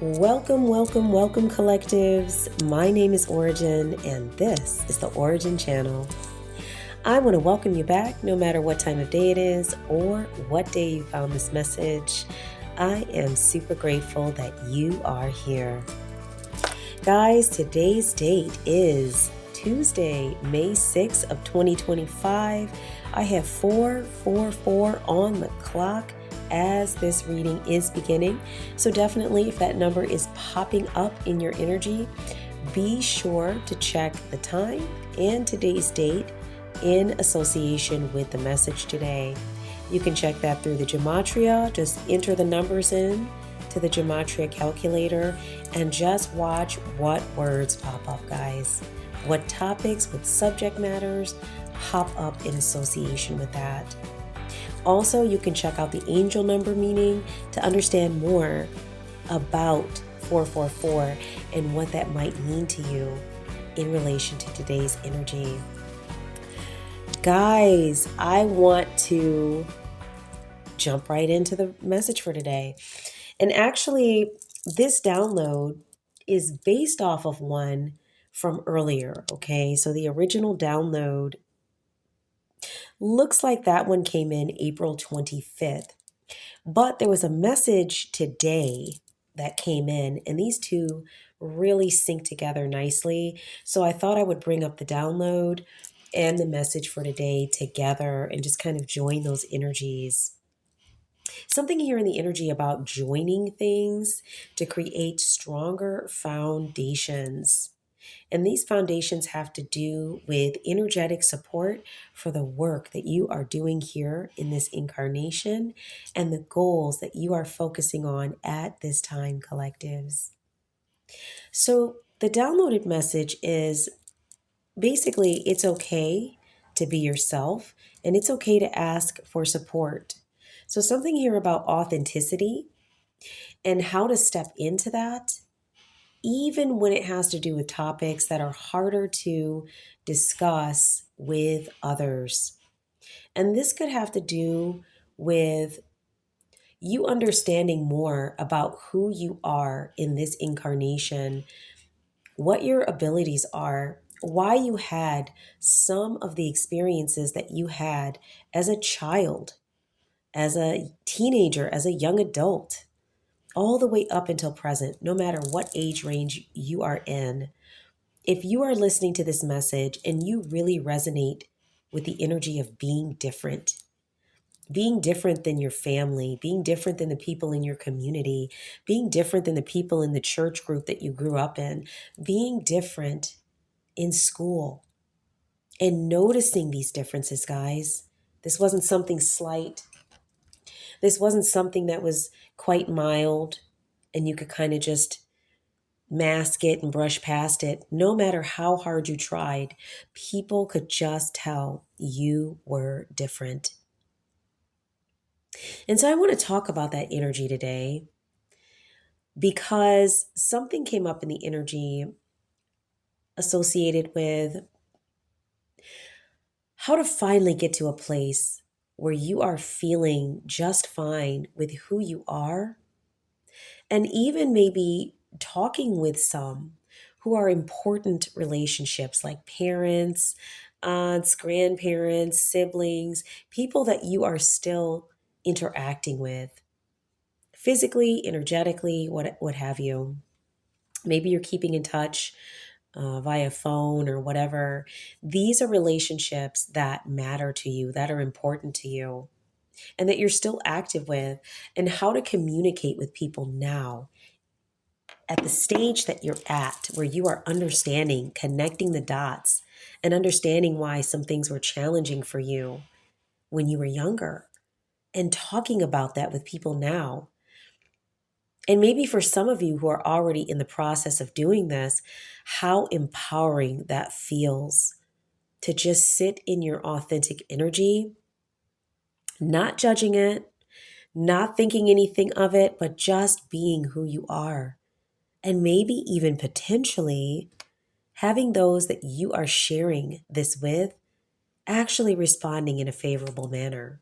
Welcome, welcome, welcome, collectives. My name is Ora-gen, and this is the Ora-gen Channel. I want to welcome you back no matter what time of day it is or what day you found this message. I am super grateful that you are here. Guys, today's date is Tuesday, May 6th of 2025. I have 444 on the clock as this reading is beginning. So definitely, if that number is popping up in your energy, be sure to check the time and today's date in association with the message today. You can check that through the gematria. Just enter the numbers in to the gematria calculator and just watch what words pop up, guys. What topics, what subject matters pop up in association with that. Also, you can check out the angel number meaning to understand more about 444 and what that might mean to you in relation to today's energy. Guys, I want to jump right into the message for today. And actually, this download is based off of one from earlier, okay? So the original download looks like that one came in April 25th. But there was a message today that came in, and these two really sync together nicely. So I thought I would bring up the download and the message for today together and just kind of join those energies. Something here in the energy about joining things to create stronger foundations. And these foundations have to do with energetic support for the work that you are doing here in this incarnation and the goals that you are focusing on at this time, collectives. So the downloaded message is basically it's okay to be yourself and it's okay to ask for support. So something here about authenticity and how to step into that even when it has to do with topics that are harder to discuss with others. And this could have to do with you understanding more about who you are in this incarnation, what your abilities are, why you had some of the experiences that you had as a child, as a teenager, as a young adult, all the way up until present, no matter what age range you are in. If you are listening to this message and you really resonate with the energy of being different than your family, being different than the people in your community, being different than the people in the church group that you grew up in, being different in school, and noticing these differences, guys. This wasn't something slight. This wasn't something that was quite mild and you could kind of just mask it and brush past it. No matter how hard you tried, people could just tell you were different. And so I want to talk about that energy today because something came up in the energy associated with how to finally get to a place where you are feeling just fine with who you are, and even maybe talking with some who are important relationships like parents, aunts, grandparents, siblings, people that you are still interacting with physically, energetically, what have you. Maybe you're keeping in touch via phone or whatever. These are relationships that matter to you, that are important to you, and that you're still active with, and how to communicate with people now at the stage that you're at, where you are understanding, connecting the dots, and understanding why some things were challenging for you when you were younger, and talking about that with people now. And maybe for some of you who are already in the process of doing this, how empowering that feels to just sit in your authentic energy, not judging it, not thinking anything of it, but just being who you are. And maybe even potentially having those that you are sharing this with actually responding in a favorable manner.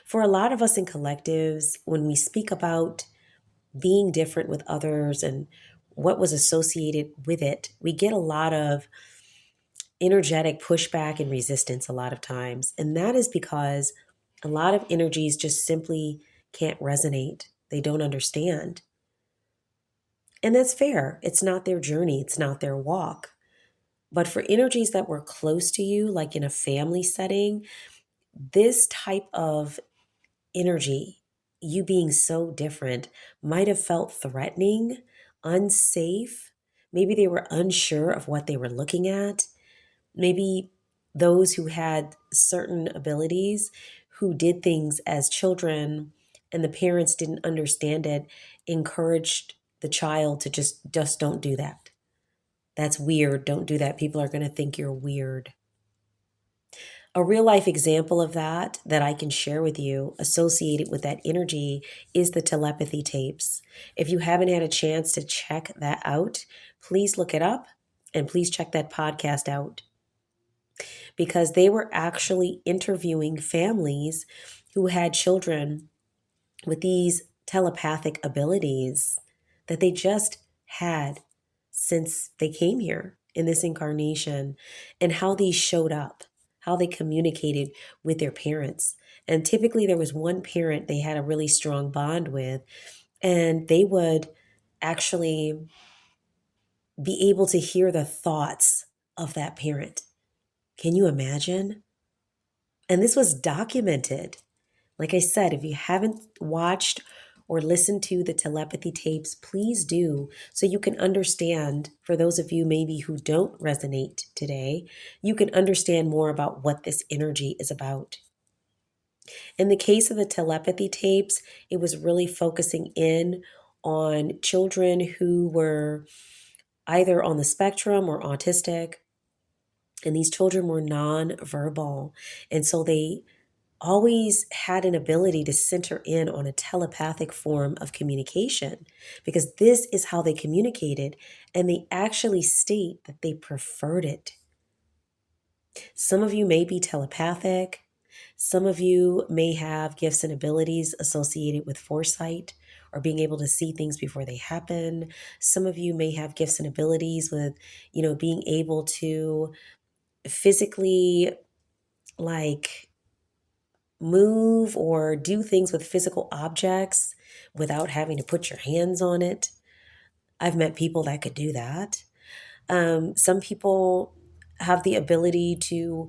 For a lot of us in collectives, when we speak about being different with others and what was associated with it, we get a lot of energetic pushback and resistance a lot of times. And that is because a lot of energies just simply can't resonate. They don't understand. And that's fair. It's not their journey, it's not their walk. But for energies that were close to you, like in a family setting, this type of energy, you being so different, might have felt threatening, unsafe. Maybe they were unsure of what they were looking at. Maybe those who had certain abilities, who did things as children and the parents didn't understand it, encouraged the child to just don't do that. That's weird. Don't do that. People are going to think you're weird. A real life example of that I can share with you associated with that energy is the telepathy tapes. If you haven't had a chance to check that out, please look it up and please check that podcast out, because they were actually interviewing families who had children with these telepathic abilities that they just had since they came here in this incarnation, and how these showed up, how they communicated with their parents. And typically, there was one parent they had a really strong bond with, and they would actually be able to hear the thoughts of that parent. Can you imagine? And this was documented. Like I said, if you haven't watched or listened to the telepathy tapes, please do, so you can understand, for those of you maybe who don't resonate today, you can understand more about what this energy is about. In the case of the telepathy tapes, it was really focusing in on children who were either on the spectrum or autistic, and these children were nonverbal. And so they always had an ability to center in on a telepathic form of communication, because this is how they communicated, and they actually state that they preferred it. Some of you may be telepathic. Some of you may have gifts and abilities associated with foresight or being able to see things before they happen. Some of you may have gifts and abilities with, being able to physically, like, move or do things with physical objects without having to put your hands on it. I've met people that could do that. Some people have the ability to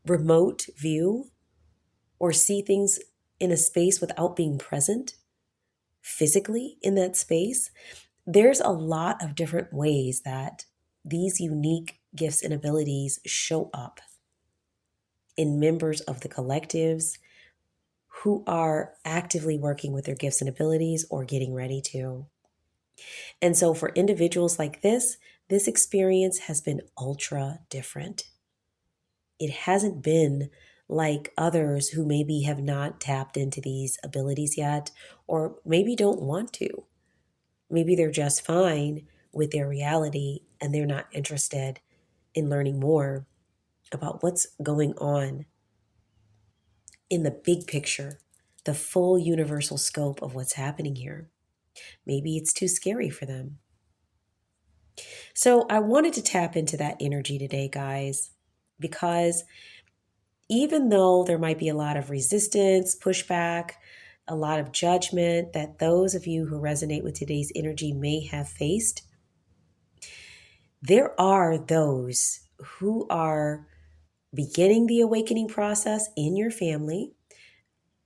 remote view or see things in a space without being present physically in that space. There's a lot of different ways that these unique gifts and abilities show up in members of the collectives who are actively working with their gifts and abilities or getting ready to. And so for individuals like this experience has been ultra different. It hasn't been like others who maybe have not tapped into these abilities yet, or maybe don't want to. Maybe they're just fine with their reality and they're not interested in learning more about what's going on in the big picture, the full universal scope of what's happening here. Maybe it's too scary for them. So I wanted to tap into that energy today, guys, because even though there might be a lot of resistance, pushback, a lot of judgment that those of you who resonate with today's energy may have faced, there are those who are beginning the awakening process in your family,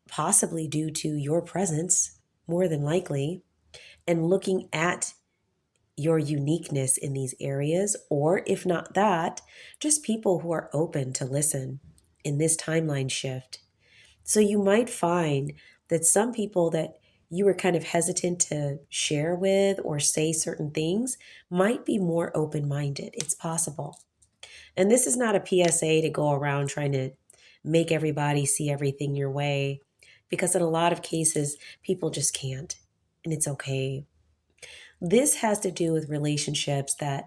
possibly due to your presence, more than likely, and looking at your uniqueness in these areas, or if not that, just people who are open to listen in this timeline shift. So you might find that some people that you were kind of hesitant to share with or say certain things might be more open-minded. It's possible. And this is not a PSA to go around trying to make everybody see everything your way, because in a lot of cases, people just can't, and it's okay. This has to do with relationships that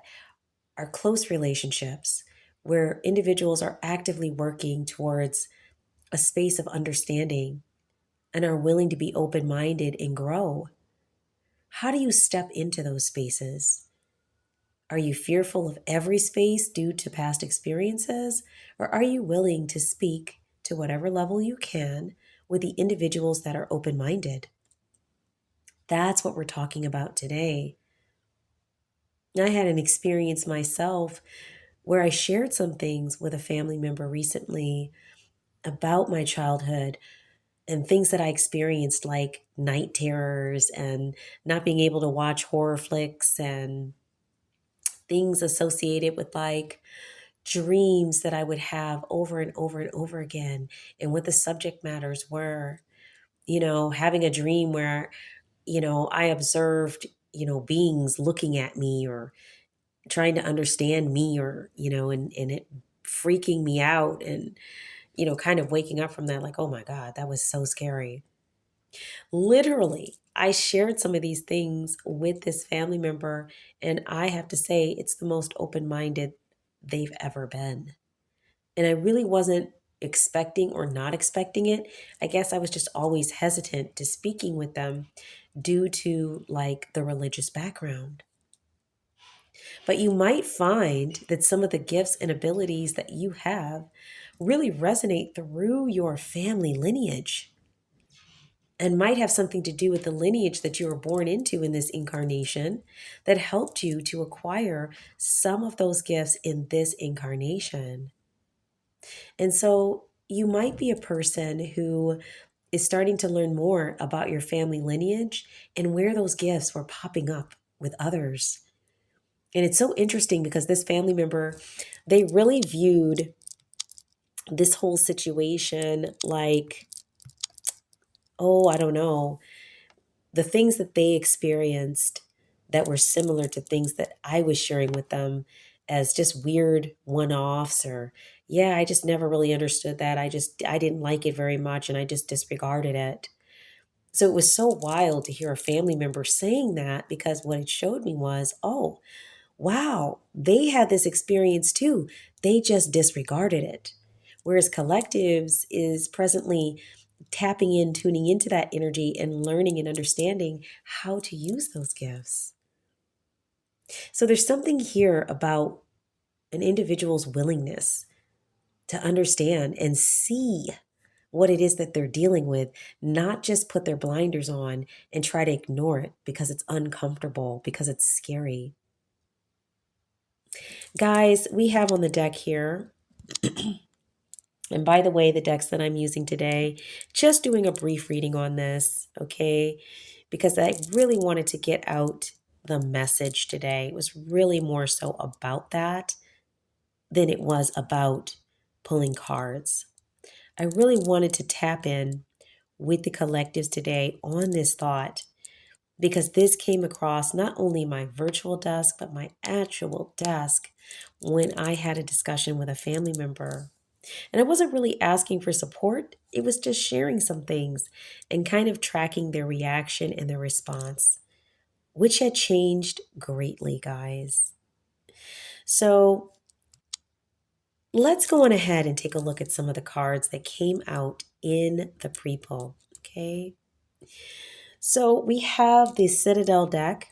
are close relationships where individuals are actively working towards a space of understanding and are willing to be open-minded and grow. How do you step into those spaces? Are you fearful of every space due to past experiences? Or are you willing to speak to whatever level you can with the individuals that are open minded? That's what we're talking about today. I had an experience myself where I shared some things with a family member recently about my childhood and things that I experienced, like night terrors and not being able to watch horror flicks and things associated with like dreams that I would have over and over and over again, and what the subject matters were. Having a dream where, I observed, beings looking at me or trying to understand me or, and it freaking me out and, kind of waking up from that like, oh my God, that was so scary. Literally, I shared some of these things with this family member, and I have to say, it's the most open minded they've ever been. And I really wasn't expecting or not expecting it. I guess I was just always hesitant to speaking with them due to like the religious background. But you might find that some of the gifts and abilities that you have really resonate through your family lineage and might have something to do with the lineage that you were born into in this incarnation that helped you to acquire some of those gifts in this incarnation. And so you might be a person who is starting to learn more about your family lineage and where those gifts were popping up with others. And it's so interesting because this family member, they really viewed this whole situation like, oh, I don't know, the things that they experienced that were similar to things that I was sharing with them as just weird one-offs or yeah, I just never really understood that. I didn't like it very much and I just disregarded it. So it was so wild to hear a family member saying that because what it showed me was, oh, wow, they had this experience too. They just disregarded it. Whereas collectives is presently tapping in, tuning into that energy and learning and understanding how to use those gifts. So there's something here about an individual's willingness to understand and see what it is that they're dealing with, not just put their blinders on and try to ignore it because it's uncomfortable, because it's scary. Guys, we have on the deck here, and by the way, the decks that I'm using today, just doing a brief reading on this, okay? Because I really wanted to get out the message today. It was really more so about that than it was about pulling cards. I really wanted to tap in with the collectives today on this thought because this came across not only my virtual desk, but my actual desk when I had a discussion with a family member. And I wasn't really asking for support, it was just sharing some things and kind of tracking their reaction and their response, which had changed greatly, guys. So let's go on ahead and take a look at some of the cards that came out in the pre-pull, okay? So we have the Citadel deck,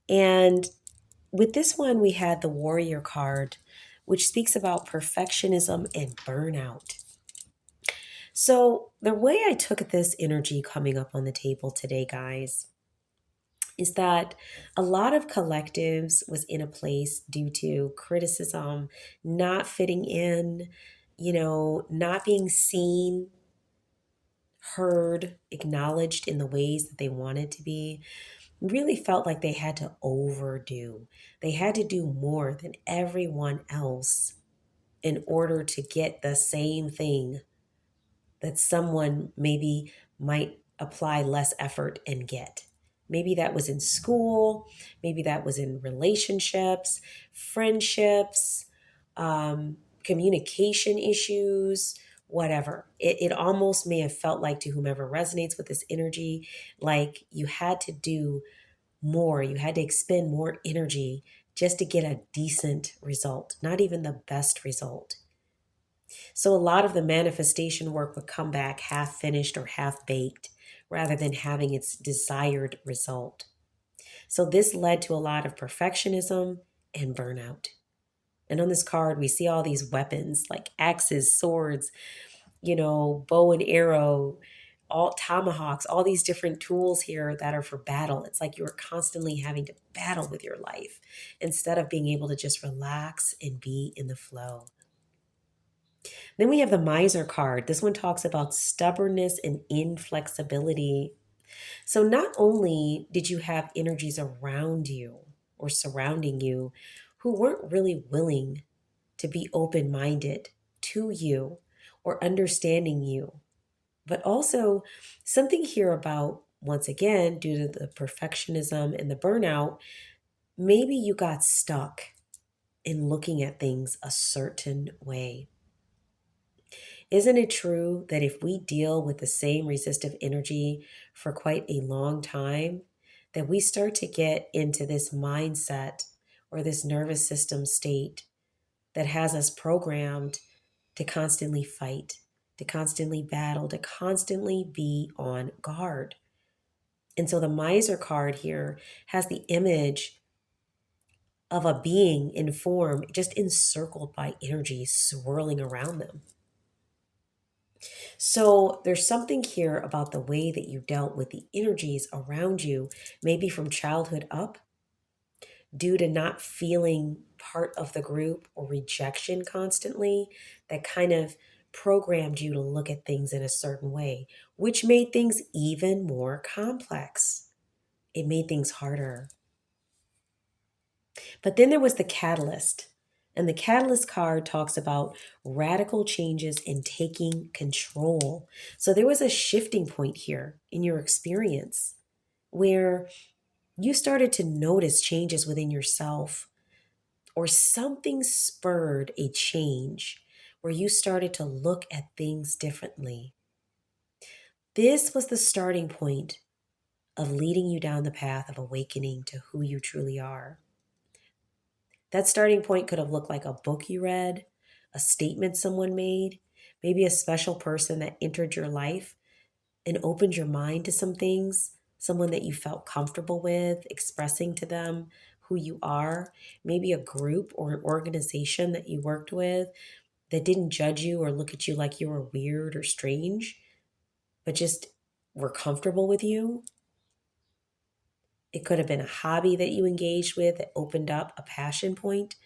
and with this one, we had the Warrior card, which speaks about perfectionism and burnout. So, the way I took this energy coming up on the table today, guys, is that a lot of collectives was in a place due to criticism, not fitting in, not being seen, heard, acknowledged in the ways that they wanted to be, really felt like they had to overdo. They had to do more than everyone else in order to get the same thing that someone maybe might apply less effort and get. Maybe that was in school, maybe that was in relationships, friendships, communication issues, whatever. It almost may have felt like to whomever resonates with this energy, like you had to do more, you had to expend more energy just to get a decent result, not even the best result. So a lot of the manifestation work would come back half finished or half baked, rather than having its desired result. So this led to a lot of perfectionism and burnout. And on this card, we see all these weapons like axes, swords, bow and arrow, all tomahawks, all these different tools here that are for battle. It's like you're constantly having to battle with your life instead of being able to just relax and be in the flow. Then we have the miser card. This one talks about stubbornness and inflexibility. So not only did you have energies around you or surrounding you who weren't really willing to be open minded to you or understanding you, but also something here about, once again, due to the perfectionism and the burnout, maybe you got stuck in looking at things a certain way. Isn't it true that if we deal with the same resistive energy for quite a long time, that we start to get into this mindset or this nervous system state that has us programmed to constantly fight, to constantly battle, to constantly be on guard? And so the miser card here has the image of a being in form just encircled by energy swirling around them. So there's something here about the way that you dealt with the energies around you, maybe from childhood up, due to not feeling part of the group or rejection constantly, that kind of programmed you to look at things in a certain way, which made things even more complex. It made things harder. But then there was the catalyst. And the catalyst card talks about radical changes in taking control. So there was a shifting point here in your experience where you started to notice changes within yourself, or something spurred a change where you started to look at things differently. This was the starting point of leading you down the path of awakening to who you truly are. That starting point could have looked like a book you read, a statement someone made, maybe a special person that entered your life and opened your mind to some things, someone that you felt comfortable with expressing to them who you are, maybe a group or an organization that you worked with that didn't judge you or look at you like you were weird or strange, but just were comfortable with you. It could have been a hobby that you engaged with that opened up a passion point.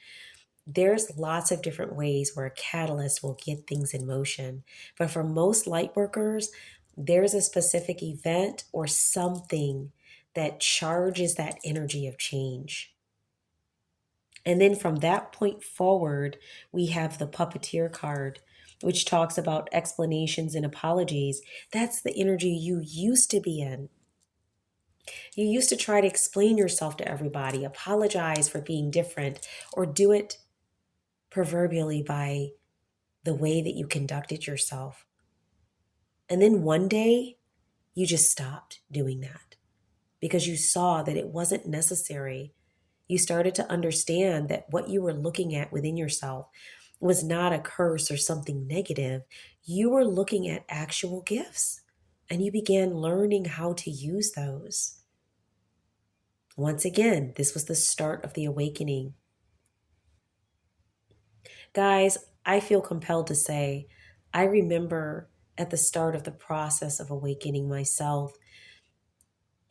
There's lots of different ways where a catalyst will get things in motion. But for most light workers, there's a specific event or something that charges that energy of change. And then from that point forward, we have the puppeteer card, which talks about explanations and apologies. That's the energy you used to be in. You used to try to explain yourself to everybody, apologize for being different, or do it proverbially by the way that you conducted yourself. And then one day, you just stopped doing that because you saw that it wasn't necessary. You started to understand that what you were looking at within yourself was not a curse or something negative. You were looking at actual gifts, and you began learning how to use those. Once again, this was the start of the awakening. Guys, I feel compelled to say, I remember at the start of the process of awakening myself,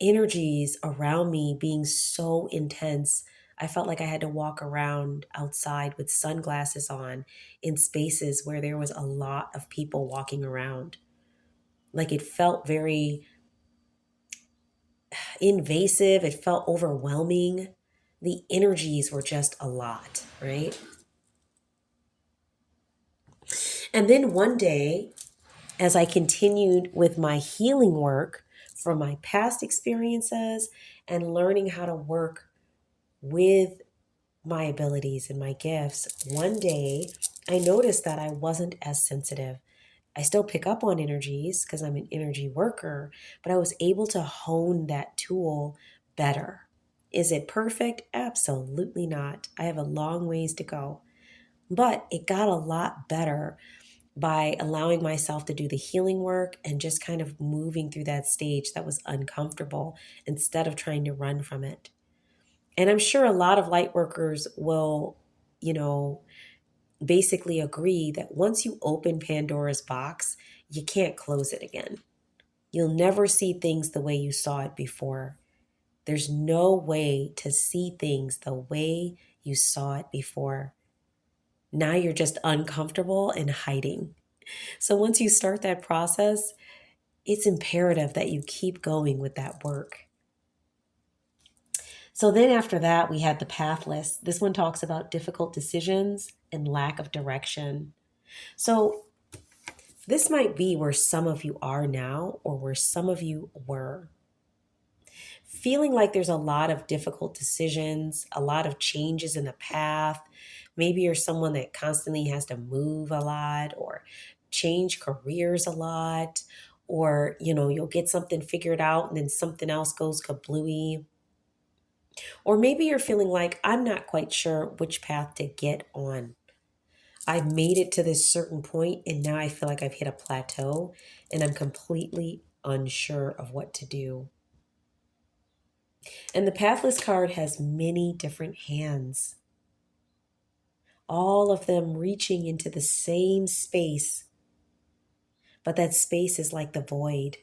energies around me being so intense. I felt like I had to walk around outside with sunglasses on in spaces where there was a lot of people walking around. Like it felt very invasive, it felt overwhelming. The energies were just a lot, right? And then one day, as I continued with my healing work from my past experiences and learning how to work with my abilities and my gifts, one day I noticed that I wasn't as sensitive. I still pick up on energies because I'm an energy worker, but I was able to hone that tool better. Is it perfect? Absolutely not. I have a long ways to go, but it got a lot better by allowing myself to do the healing work and just kind of moving through that stage that was uncomfortable instead of trying to run from it. And I'm sure a lot of light workers will, you know, basically agree that once you open Pandora's box, you can't close it again. You'll never see things the way you saw it before. There's no way to see things the way you saw it before. Now you're just uncomfortable and hiding. So once you start that process, it's imperative that you keep going with that work. So then after that, we had the pathless. This one talks about difficult decisions and lack of direction. So this might be where some of you are now or where some of you were. Feeling like there's a lot of difficult decisions, a lot of changes in the path. Maybe you're someone that constantly has to move a lot or change careers a lot, or you'll get something figured out and then something else goes kablooey. Or maybe you're feeling like I'm not quite sure which path to get on. I've made it to this certain point and now I feel like I've hit a plateau and I'm completely unsure of what to do. And the pathless card has many different hands, all of them reaching into the same space, but that space is like the void.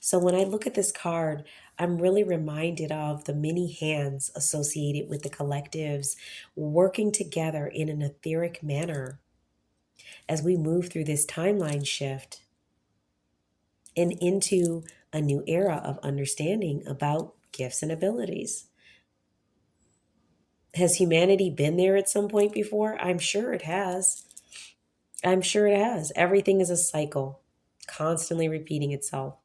So when I look at this card, I'm really reminded of the many hands associated with the collectives working together in an etheric manner as we move through this timeline shift and into a new era of understanding about gifts and abilities. Has humanity been there at some point before? I'm sure it has. I'm sure it has. Everything is a cycle, constantly repeating itself.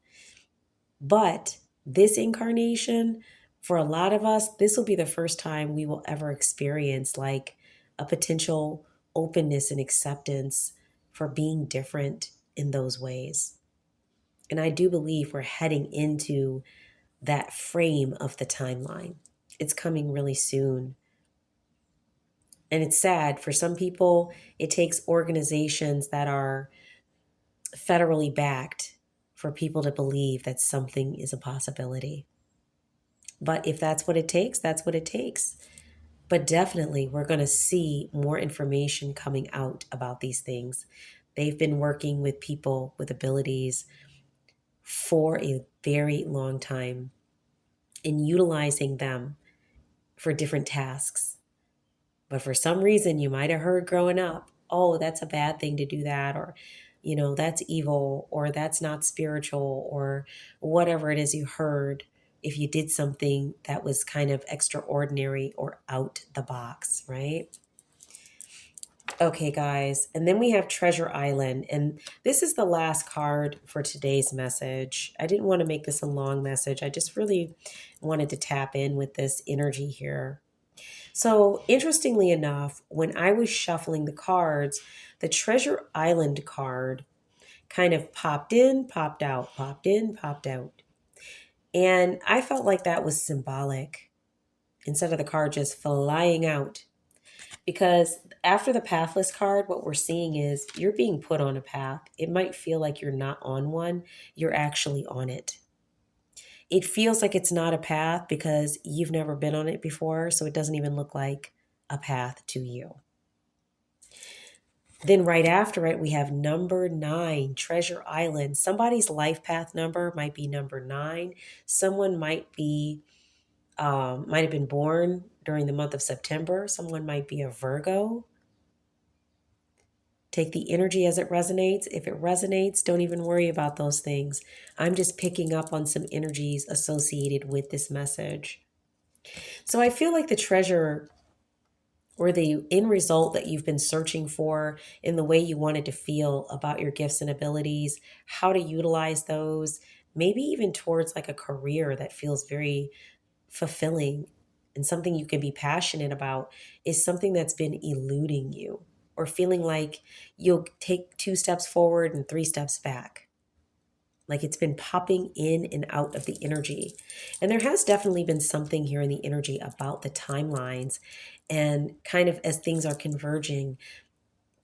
But this incarnation, for a lot of us, this will be the first time we will ever experience like a potential openness and acceptance for being different in those ways. And I do believe we're heading into that frame of the timeline. It's coming really soon. And it's sad for some people, it takes organizations that are federally backed for people to believe that something is a possibility. But if that's what it takes, that's what it takes. But definitely, we're going to see more information coming out about these things. They've been working with people with abilities for a very long time and utilizing them for different tasks. But for some reason, you might have heard growing up, oh, that's a bad thing to do that, or, that's evil, or that's not spiritual, or whatever it is you heard if you did something that was kind of extraordinary or out the box, right? Okay, guys. And then we have Treasure Island. And this is the last card for today's message. I didn't want to make this a long message. I just really wanted to tap in with this energy here. So, interestingly enough, when I was shuffling the cards, the Treasure Island card kind of popped in, popped out, popped in, popped out. And I felt like that was symbolic instead of the card just flying out. Because after the pathless card, what we're seeing is you're being put on a path. It might feel like you're not on one, you're actually on it. It feels like it's not a path because you've never been on it before, so it doesn't even look like a path to you. Then right after it, we have number 9, Treasure Island. Somebody's life path number might be number 9. Someone might have been born during the month of September. Someone might be a Virgo. Take the energy as it resonates. If it resonates, don't even worry about those things. I'm just picking up on some energies associated with this message. So I feel like the treasure or the end result that you've been searching for in the way you wanted to feel about your gifts and abilities, how to utilize those, maybe even towards like a career that feels very fulfilling and something you can be passionate about, is something that's been eluding you, or feeling like you'll take 2 steps forward and 3 steps back. Like it's been popping in and out of the energy. And there has definitely been something here in the energy about the timelines, and kind of as things are converging,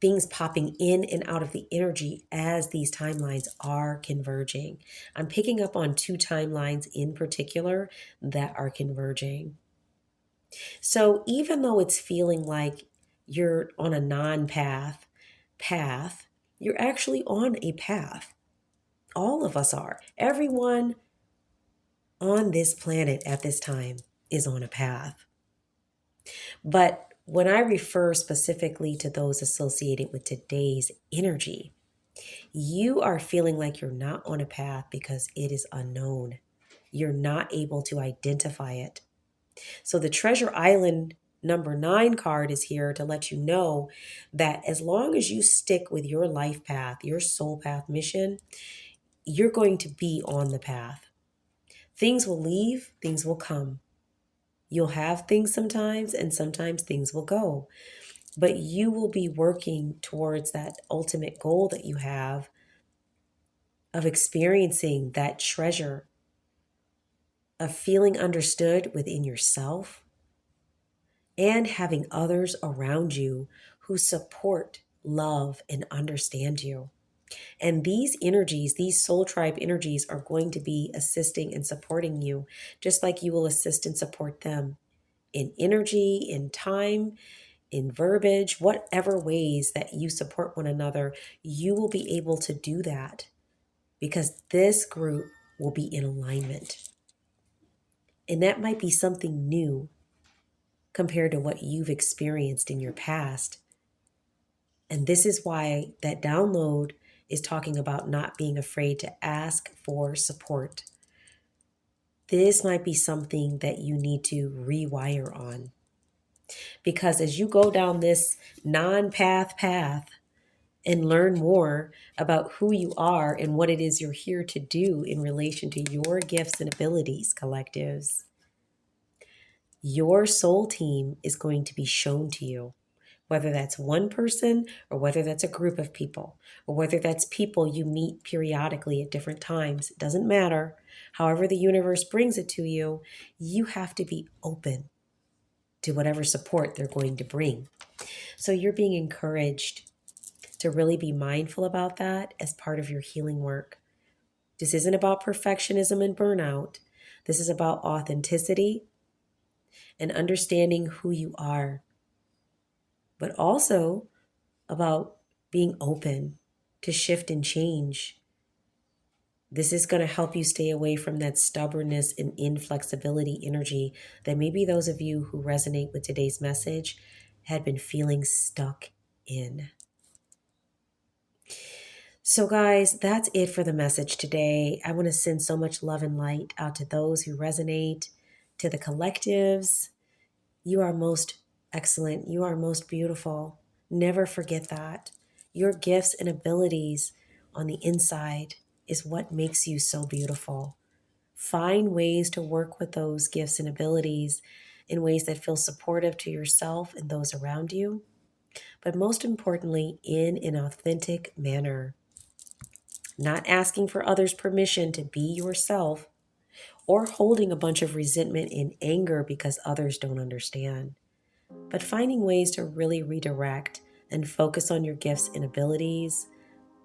things popping in and out of the energy as these timelines are converging. I'm picking up on two timelines in particular that are converging. So even though it's feeling like you're on a path, you're actually on a path. All of us are. Everyone on this planet at this time is on a path. But when I refer specifically to those associated with today's energy, you are feeling like you're not on a path because it is unknown. You're not able to identify it. So the Treasure Island number 9 card is here to let you know that as long as you stick with your life path, your soul path mission, you're going to be on the path. Things will leave, things will come. You'll have things sometimes, and sometimes things will go. But you will be working towards that ultimate goal that you have of experiencing that treasure, of feeling understood within yourself, and having others around you who support, love, and understand you. And these energies, these soul tribe energies, are going to be assisting and supporting you, just like you will assist and support them in energy, in time, in verbiage, whatever ways that you support one another. You will be able to do that because this group will be in alignment. And that might be something new compared to what you've experienced in your past. And this is why that download is talking about not being afraid to ask for support. This might be something that you need to rewire on. Because as you go down this non-path path and learn more about who you are and what it is you're here to do in relation to your gifts and abilities, collectives, your soul team is going to be shown to you. Whether that's one person or whether that's a group of people or whether that's people you meet periodically at different times, it doesn't matter. However the universe brings it to you, you have to be open to whatever support they're going to bring. So you're being encouraged to really be mindful about that as part of your healing work. This isn't about perfectionism and burnout. This is about authenticity and understanding who you are, but also about being open to shift and change. This is going to help you stay away from that stubbornness and inflexibility energy that maybe those of you who resonate with today's message had been feeling stuck in. So guys, that's it for the message today. I want to send so much love and light out to those who resonate, to the collectives. You are most excellent. You are most beautiful. Never forget that. Your gifts and abilities on the inside is what makes you so beautiful. Find ways to work with those gifts and abilities in ways that feel supportive to yourself and those around you, but most importantly, in an authentic manner. Not asking for others' permission to be yourself or holding a bunch of resentment and anger because others don't understand, but finding ways to really redirect and focus on your gifts and abilities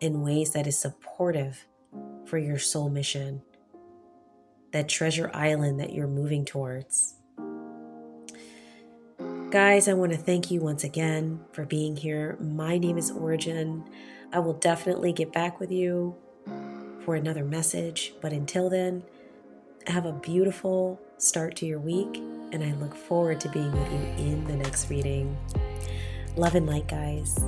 in ways that is supportive for your soul mission, that treasure island that you're moving towards. Guys, I want to thank you once again for being here. My name is Ora-gen. I will definitely get back with you for another message, but until then, have a beautiful start to your week, and I look forward to being with you in the next reading. Love and light, guys.